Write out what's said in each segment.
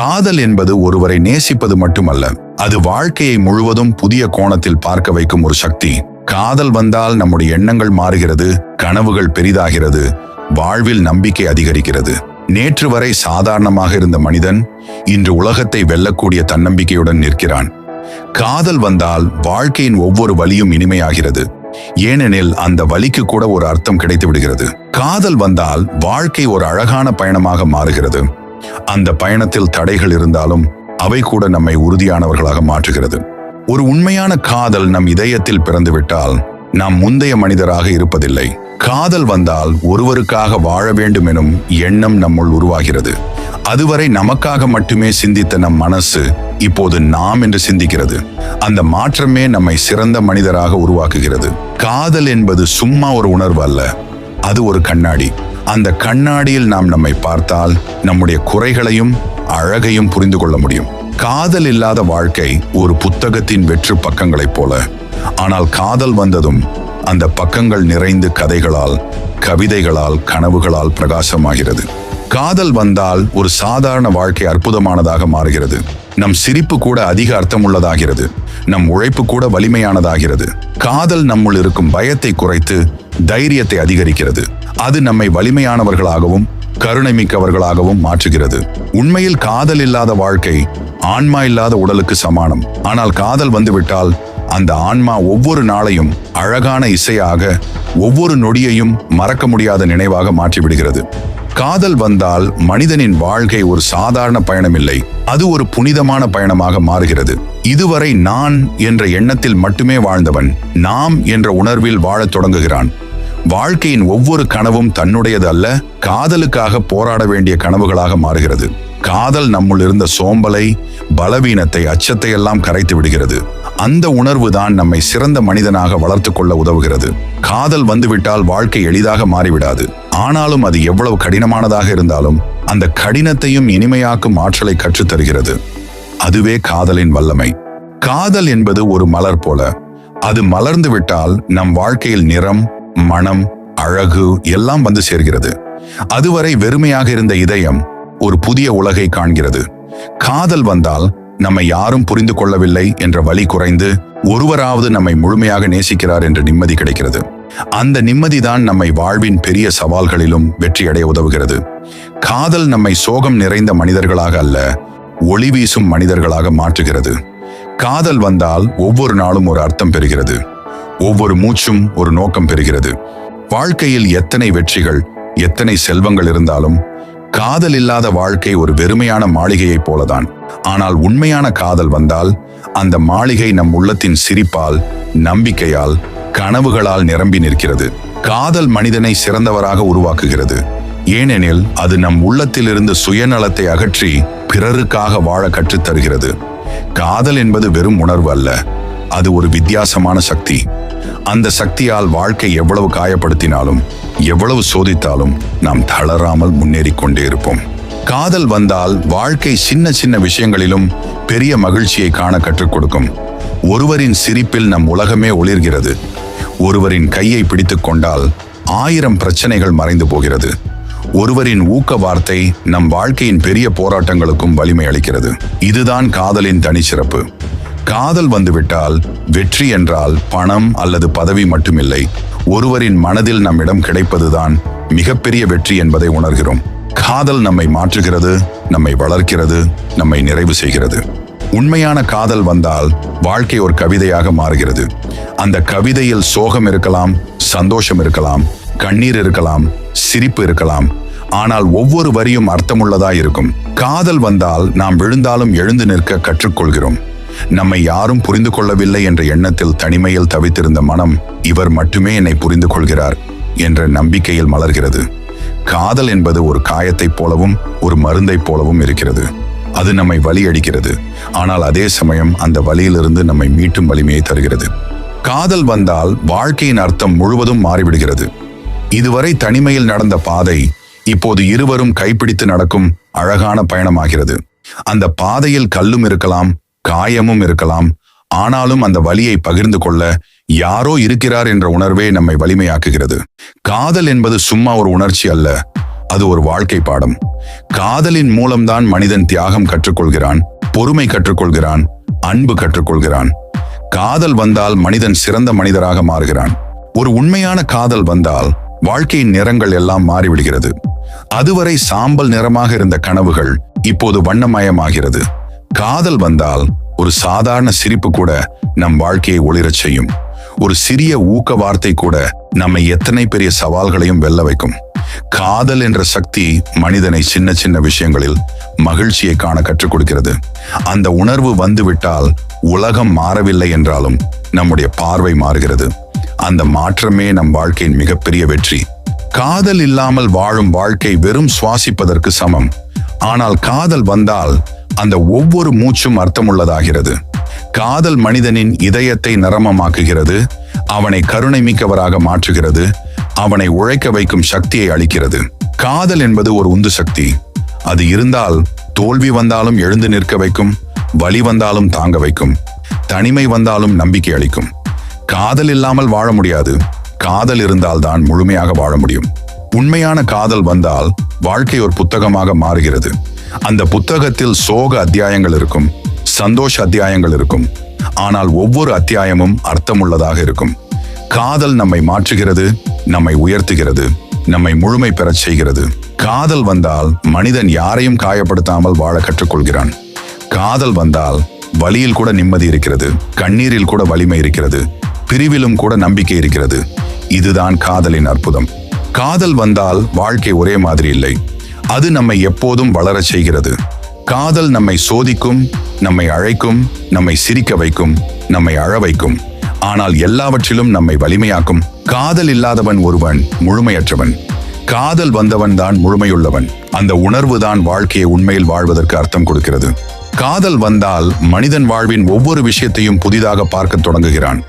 காதல் என்பது ஒருவரை நேசிப்பது மட்டுமல்ல, அது வாழ்க்கையை முழுவதும் புதிய கோணத்தில் பார்க்க வைக்கும் ஒரு சக்தி. காதல் வந்தால் நம்முடைய எண்ணங்கள் மாறுகிறது, கனவுகள் பெரிதாகிறது, வாழ்வில் நம்பிக்கை அதிகரிக்கிறது. நேற்று வரை சாதாரணமாக இருந்த மனிதன் இன்று உலகத்தை வெல்லக்கூடிய தன்னம்பிக்கையுடன் நிற்கிறான். காதல் வந்தால் வாழ்க்கையின் ஒவ்வொரு வலியும் இனிமையாகிறது. ஏனெனில் அந்த வலிக்கு கூட ஒரு அர்த்தம் கிடைத்து விடுகிறது. காதல் வந்தால் வாழ்க்கை ஒரு அழகான பயணமாக மாறுகிறது. அந்த பயணத்தில் தடைகள் இருந்தாலும் அவை கூட நம்மை உறுதியானவர்களாக மாற்றுகிறது. ஒரு உண்மையான காதல் நம் இதயத்தில் பிறந்துவிட்டால் நாம் முந்தைய மனிதராக இருப்பதில்லை. காதல் வந்தால் ஒருவருக்காக வாழ வேண்டும் எனும் எண்ணம் நம்முள் உருவாகிறது. அதுவரை நமக்காக மட்டுமே சிந்தித்த நம் மனசு இப்போது நாம் என்று சிந்திக்கிறது. அந்த மாற்றமே நம்மை சிறந்த மனிதராக உருவாக்குகிறது. காதல் என்பது சும்மா ஒரு உணர்வு அல்ல, அது ஒரு கண்ணாடி. அந்த கண்ணாடியில் நாம் நம்மை பார்த்தால் நம்முடைய குறைகளையும் அழகையும் புரிந்து கொள்ள முடியும். காதல் இல்லாத வாழ்க்கை ஒரு புத்தகத்தின் வெற்று பக்கங்களைப் போல. ஆனால் காதல் வந்ததும் அந்த பக்கங்கள் நிறைந்து கதைகளால், கவிதைகளால், கனவுகளால் பிரகாசமாகிறது. காதல் வந்தால் ஒரு சாதாரண வாழ்க்கை அற்புதமானதாக மாறுகிறது. நம் சிரிப்பு கூட அதிக அர்த்தம் உள்ளதாகிறது. நம் உழைப்பு கூட வலிமையானதாகிறது. காதல் நம்முள் இருக்கும் பயத்தை குறைத்து தைரியத்தை அதிகரிக்கிறது. அது நம்மை வலிமையானவர்களாகவும் கருணை மிக்கவர்களாகவும் மாற்றுகிறது. உண்மையில் காதல் இல்லாத வாழ்க்கை ஆன்மா இல்லாத உடலுக்கு சமானம். ஆனால் காதல் வந்துவிட்டால் அந்த ஆன்மா ஒவ்வொரு நாளையும் அழகான இசையாக, ஒவ்வொரு நொடியையும் மறக்க முடியாத நினைவாக மாற்றிவிடுகிறது. காதல் வந்தால் மனிதனின் வாழ்க்கை ஒரு சாதாரண பயணம் இல்லை, அது ஒரு புனிதமான பயணமாக மாறுகிறது. இதுவரை நான் என்ற எண்ணத்தில் மட்டுமே வாழ்ந்தவன் நாம் என்ற உணர்வில் வாழத் தொடங்குகிறான். வாழ்க்கையின் ஒவ்வொரு கனவும் தன்னுடையது அல்ல, காதலுக்காக போராட வேண்டிய கனவுகளாக மாறுகிறது. காதல் நம்முள் இருந்த சோம்பலை, பலவீனத்தை, அச்சத்தை எல்லாம் கரைத்து விடுகிறது. அந்த உணர்வு தான் நம்மை சிறந்த மனிதனாக வளர்த்து கொள்ள உதவுகிறது. காதல் வந்துவிட்டால் வாழ்க்கை எளிதாக மாறிவிடாது. ஆனாலும் அது எவ்வளவு கடினமானதாக இருந்தாலும் அந்த கடினத்தையும் இனிமையாக்கும் ஆற்றலை கற்றுத் தருகிறது. அதுவே காதலின் வல்லமை. காதல் என்பது ஒரு மலர் போல. அது மலர்ந்து விட்டால் நம் வாழ்க்கையில் நிறம், மனம், அழகு எல்லாம் வந்து சேர்கிறது. அதுவரை வெறுமையாக இருந்த இதயம் ஒரு புதிய உலகை காண்கிறது. காதல் வந்தால் நம்மை யாரும் புரிந்து கொள்ளவில்லை என்ற வலி குறைந்து ஒருவராவது நம்மை முழுமையாக நேசிக்கிறார் என்ற நிம்மதி கிடைக்கிறது. அந்த நிம்மதிதான் நம்மை வாழ்வின் பெரிய சவால்களிலும் வெற்றியடைய உதவுகிறது. காதல் நம்மை சோகம் நிறைந்த மனிதர்களாக அல்ல, ஒளி வீசும் மனிதர்களாக மாற்றுகிறது. காதல் வந்தால் ஒவ்வொரு நாளும் ஒரு அர்த்தம் பெறுகிறது. ஒவ்வொரு மூச்சும் ஒரு நோக்கம் பெறுகிறது. வாழ்க்கையில் எத்தனை வெற்றிகள், எத்தனை செல்வங்கள் இருந்தாலும் காதல் இல்லாத வாழ்க்கை ஒரு வெறுமையான மாளிகையைப் போலதான். ஆனால் உண்மையான காதல் வந்தால் அந்த மாளிகை நம் உள்ளத்தின் சிரிப்பால், நம்பிக்கையால், கனவுகளால் நிரம்பி நிற்கிறது. காதல் மனிதனை சிறந்தவராக உருவாக்குகிறது. ஏனெனில் அது நம் உள்ளத்திலிருந்து சுயநலத்தை அகற்றி பிறருக்காக வாழ கற்றுத் தருகிறது. காதல் என்பது வெறும் உணர்வு அல்ல, அது ஒரு வித்தியாசமான சக்தி. அந்த சக்தியால் வாழ்க்கை எவ்வளவு காயப்படுத்தினாலும், எவ்வளவு சோதித்தாலும் நாம் தளராமல் முன்னேறி கொண்டே இருப்போம். காதல் வந்தால் வாழ்க்கை சின்ன சின்ன விஷயங்களிலும் பெரிய மகிழ்ச்சியை காண கற்றுக் கொடுக்கும். ஒருவரின் சிரிப்பில் நம் உலகமே ஒளிர்கிறது. ஒருவரின் கையை பிடித்துக் கொண்டால் 1000 பிரச்சனைகள் மறைந்து போகிறது. ஒருவரின் ஊக்க வார்த்தை நம் வாழ்க்கையின் பெரிய போராட்டங்களுக்கும் வலிமை அளிக்கிறது. இதுதான் காதலின் தனிச்சிறப்பு. காதல் வந்துவிட்டால் வெற்றி என்றால் பணம் அல்லது பதவி மட்டுமில்லை, ஒருவரின் மனதில் நம்மிடம் கிடைப்பதுதான் மிகப்பெரிய வெற்றி என்பதை உணர்கிறோம். காதல் நம்மை மாற்றுகிறது, நம்மை வளர்க்கிறது, நம்மை நிறைவு செய்கிறது. உண்மையான காதல் வந்தால் வாழ்க்கை ஒரு கவிதையாக மாறுகிறது. அந்த கவிதையில் சோகம் இருக்கலாம், சந்தோஷம் இருக்கலாம், கண்ணீர் இருக்கலாம், சிரிப்பு இருக்கலாம். ஆனால் ஒவ்வொரு வரியும் அர்த்தமுள்ளதாய் இருக்கும். காதல் வந்தால் நாம் விழுந்தாலும் எழுந்து நிற்க கற்றுக்கொள்கிறோம். நம்மை யாரும் புரிந்து கொள்ளவில்லை என்ற எண்ணத்தில் தனிமையில் தவித்திருந்த மனம் இவர் மட்டுமே என்னை புரிந்து கொள்கிறார் என்ற நம்பிக்கையில் மலர்கிறது. காதல் என்பது ஒரு காயத்தைப் போலவும் ஒரு மருந்தைப் போலவும் இருக்கிறது. அது நம்மை வலி அடிக்கிறது, ஆனால் அதே சமயம் அந்த வலியிலிருந்து நம்மை மீட்டும் வலிமையை தருகிறது. காதல் வந்தால் வாழ்க்கையின் அர்த்தம் முழுவதும் மாறிவிடுகிறது. இதுவரை தனிமையில் நடந்த பாதை இப்போது இருவரும் கைப்பிடித்து நடக்கும் அழகான பயணமாகிறது. அந்த பாதையில் கல்லும் இருக்கலாம், காயமும் இருக்கலாம். ஆனாலும் அந்த வலியை பகிர்ந்து கொள்ள யாரோ இருக்கிறார் என்ற உணர்வே நம்மை வலிமையாக்குகிறது. காதல் என்பது சும்மா ஒரு உணர்ச்சி அல்ல, அது ஒரு வாழ்க்கை பாடம். காதலின் மூலம்தான் மனிதன் தியாகம் கற்றுக்கொள்கிறான், பொறுமை கற்றுக்கொள்கிறான், அன்பு கற்றுக்கொள்கிறான். காதல் வந்தால் மனிதன் சிறந்த மனிதராக மாறுகிறான். ஒரு உண்மையான காதல் வந்தால் வாழ்க்கையின் நிறங்கள் எல்லாம் மாறிவிடுகிறது. அதுவரை சாம்பல் நிறமாக இருந்த கனவுகள் இப்போது வண்ணமயமாகிறது. காதல் வந்தால் ஒரு சாதாரண சிரிப்பு கூட நம் வாழ்க்கையை ஒளிரச் செய்யும். ஒரு சிறிய ஊக்க வார்த்தை கூட நம்மை எத்தனை பெரிய சவால்களையும் வெல்ல வைக்கும். காதல் என்ற சக்தி மனிதனை சின்ன சின்ன விஷயங்களில் மகிழ்ச்சியை காண கற்றுக் கொடுக்கிறது. அந்த உணர்வு வந்துவிட்டால் உலகம் மாறவில்லை என்றாலும் நம்முடைய பார்வை மாறுகிறது. அந்த மாற்றமே நம் வாழ்க்கையின் மிகப்பெரிய வெற்றி. காதல் இல்லாமல் வாழும் வாழ்க்கை வெறும் சுவாசிப்பதற்கு சமம். ஆனால் காதல் வந்தால் அந்த ஒவ்வொரு மூச்சும் அர்த்தமுள்ளதாகிறது. காதல் மனிதனின் இதயத்தை நரமமாக்குகிறது, அவனை கருணை மிக்கவராக மாற்றுகிறது, அவனை உழைக்க வைக்கும் சக்தியை அளிக்கிறது. காதல் என்பது ஒரு உந்து சக்தி. அது இருந்தால் தோல்வி வந்தாலும் எழுந்து நிற்க வைக்கும், வலி வந்தாலும் தாங்க வைக்கும், தனிமை வந்தாலும் நம்பிக்கை அளிக்கும். காதல் இல்லாமல் வாழ முடியாது. காதல் இருந்தால்தான் முழுமையாக வாழ முடியும். உண்மையான காதல் வந்தால் வாழ்க்கை ஒரு புத்தகமாக மாறுகிறது. அந்த புத்தகத்தில் சோக அத்தியாயங்கள் இருக்கும், சந்தோஷ அத்தியாயங்கள் இருக்கும். ஆனால் ஒவ்வொரு அத்தியாயமும் அர்த்தமுள்ளதாக இருக்கும். காதல் நம்மை மாற்றுகிறது, நம்மை உயர்த்துகிறது, நம்மை முழுமை பெறச் செய்கிறது. காதல் வந்தால் மனிதன் யாரையும் காயப்படுத்தாமல் வாழ கற்றுக்கொள்கிறான். காதல் வந்தால் வலியில் கூட நிம்மதி இருக்கிறது, கண்ணீரில் கூட வலிமை இருக்கிறது, பிரிவிலும் கூட நம்பிக்கை இருக்கிறது. இதுதான் காதலின் அற்புதம். காதல் வந்தால் வாழ்க்கை ஒரே மாதிரி இல்லை. அது நம்மை எப்போதும் வளரச் செய்கிறது. காதல் நம்மை சோதிக்கும், நம்மை அழைக்கும், நம்மை சிரிக்க வைக்கும், நம்மை அழ வைக்கும். ஆனால் எல்லாவற்றிலும் நம்மை வலிமையாக்கும். காதல் இல்லாதவன் ஒருவன் முழுமையற்றவன். காதல் வந்தவன் தான் முழுமையுள்ளவன். அந்த உணர்வு தான் வாழ்க்கையை உண்மையில் வாழ்வதற்கு அர்த்தம் கொடுக்கிறது. காதல் வந்தால் மனிதன் வாழ்வின் ஒவ்வொரு விஷயத்தையும் புதிதாக பார்க்க தொடங்குகிறான்.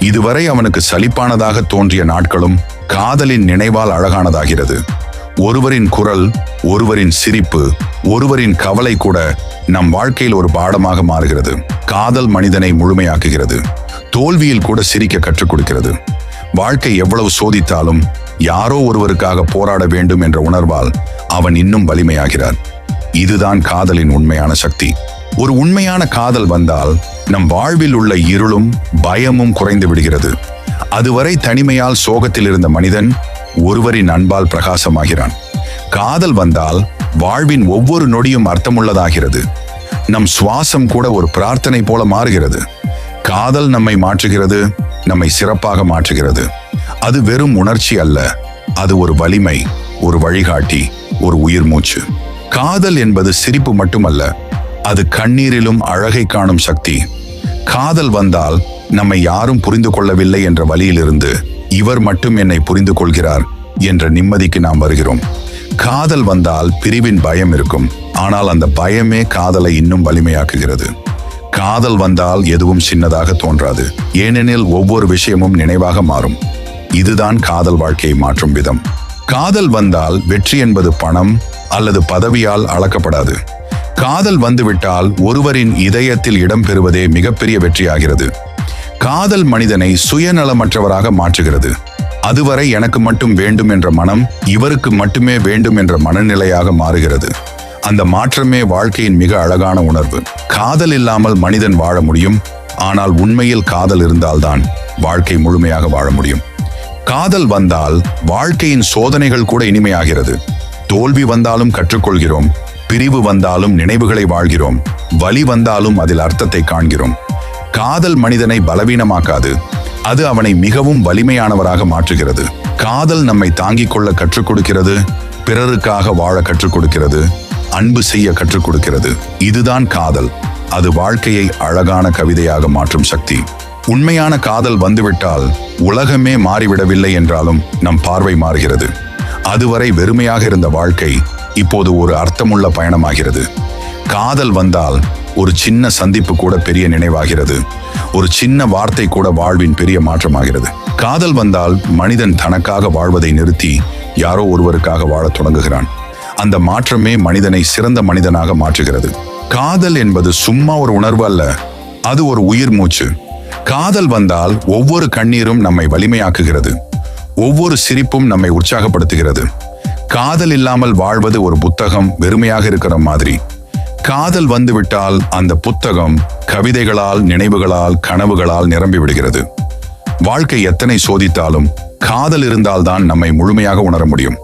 இதுவரை அவனுக்கு சலிப்பானதாக தோன்றிய நாட்களும் காதலின் நினைவால் அழகானதாகிறது. ஒருவரின் குரல், ஒருவரின் சிரிப்பு, ஒருவரின் கவலை கூட நம் வாழ்க்கையில் ஒரு பாடமாக மாறுகிறது. காதல் மனிதனை முழுமையாக்குகிறது. தோல்வியில் கூட சிரிக்க கற்றுக் கொடுக்கிறது. வாழ்க்கை எவ்வளவு சோதித்தாலும் யாரோ ஒருவருக்காக போராட வேண்டும் என்ற உணர்வால் அவன் இன்னும் வலிமையாகிறார். இதுதான் காதலின் உண்மையான சக்தி. ஒரு உண்மையான காதல் வந்தால் நம் வாழ்வில் உள்ள இருளும் பயமும் குறைந்து விடுகிறது. அதுவரை தனிமையால் சோகத்தில் இருந்த மனிதன் ஒருவரின் அன்பால் பிரகாசமாகிறான். காதல் வந்தால் வாழ்வின் ஒவ்வொரு நொடியும் அர்த்தமுள்ளதாகிறது. நம் சுவாசம் கூட ஒரு பிரார்த்தனை போல மாறுகிறது. காதல் நம்மை மாற்றுகிறது, நம்மை சிறப்பாக மாற்றுகிறது. அது வெறும் உணர்ச்சி அல்ல, அது ஒரு வலிமை, ஒரு வழிகாட்டி, ஒரு உயிர் மூச்சு. காதல் என்பது சிரிப்பு மட்டுமல்ல, அது கண்ணீரிலும் அழகை காணும் சக்தி. காதல் வந்தால் நம்மை யாரும் புரிந்து கொள்ளவில்லை என்ற வலியிலிருந்து இவர் மட்டும் என்னை புரிந்து கொள்கிறார் என்ற நிம்மதிக்கு நாம் வருகிறோம். காதல் வந்தால் பிரிவின் பயம் இருக்கும், ஆனால் அந்த பயமே காதலை இன்னும் வலிமையாக்குகிறது. காதல் வந்தால் எதுவும் சின்னதாக தோன்றாது, ஏனெனில் ஒவ்வொரு விஷயமும் நினைவாக மாறும். இதுதான் காதல் வாழ்க்கையை மாற்றும் விதம். காதல் வந்தால் வெற்றி என்பது பணம் அல்லது பதவியால் அளக்கப்படாது. காதல் வந்துவிட்டால் ஒருவரின் இதயத்தில் இடம் பெறுவதே மிகப்பெரிய வெற்றியாகிறது. காதல் மனிதனை சுயநலமற்றவராக மாற்றுகிறது. அதுவரை எனக்கு மட்டும் வேண்டும் என்ற மனம் இவருக்கு மட்டுமே வேண்டும் என்ற மனநிலையாக மாறுகிறது. அந்த மாற்றமே வாழ்க்கையின் மிக அழகான உணர்வு. காதல் இல்லாமல் மனிதன் வாழ முடியும், ஆனால் உண்மையில் காதல் இருந்தால்தான் வாழ்க்கை முழுமையாக வாழ முடியும். காதல் வந்தால் வாழ்க்கையின் சோதனைகள் கூட இனிமையாகிறது. தோல்வி வந்தாலும் கற்றுக்கொள்கிறோம், பிரிவு வந்தாலும் நினைவுகளை வாழ்கிறோம், வலி வந்தாலும் அதில் அர்த்தத்தை காண்கிறோம். காதல் மனிதனை பலவீனமாக்காது, அது அவனை மிகவும் வலிமையானவராக மாற்றுகிறது. காதல் நம்மை தாங்கிக் கொள்ள கற்றுக் கொடுக்கிறது, பிறருக்காக வாழ கற்றுக் கொடுக்கிறது, அன்பு செய்ய கற்றுக் கொடுக்கிறது. இதுதான் காதல். அது வாழ்க்கையை அழகான கவிதையாக மாற்றும் சக்தி. உண்மையான காதல் வந்துவிட்டால் உலகமே மாறிவிடவில்லை என்றாலும் நம் பார்வை மாறுகிறது. அதுவரை வெறுமையாக இருந்த வாழ்க்கை இப்போது ஒரு அர்த்தமுள்ள பயணமாகிறது. காதல் வந்தால் ஒரு சின்ன சந்திப்பு கூட பெரிய நினைவாகிறது. ஒரு சின்ன வார்த்தை கூட வாழ்வின் பெரிய மாற்றமாகிறது. காதல் வந்தால் மனிதன் தனக்காக வாழ்வதை நிறுத்தி யாரோ ஒருவருக்காக வாழத் தொடங்குகிறான். அந்த மாற்றமே மனிதனை சிறந்த மனிதனாக மாற்றுகிறது. காதல் என்பது சும்மா ஒரு உணர்வு அல்ல, அது ஒரு உயிர் மூச்சு. காதல் வந்தால் ஒவ்வொரு கண்ணீரும் நம்மை வலிமையாக்குகிறது, ஒவ்வொரு சிரிப்பும் நம்மை உற்சாகப்படுத்துகிறது. காதல் இல்லாமல் வாழ்வது ஒரு புத்தகம் வெறுமையாக இருக்கிற மாதிரி. காதல் வந்துவிட்டால் அந்த புத்தகம் கவிதைகளால், நினைவுகளால், கனவுகளால் நிரம்பி விடுகிறது. வாழ்க்கை எத்தனை சோதித்தாலும் காதல் இருந்தால்தான் நம்மை முழுமையாக உணர முடியும்.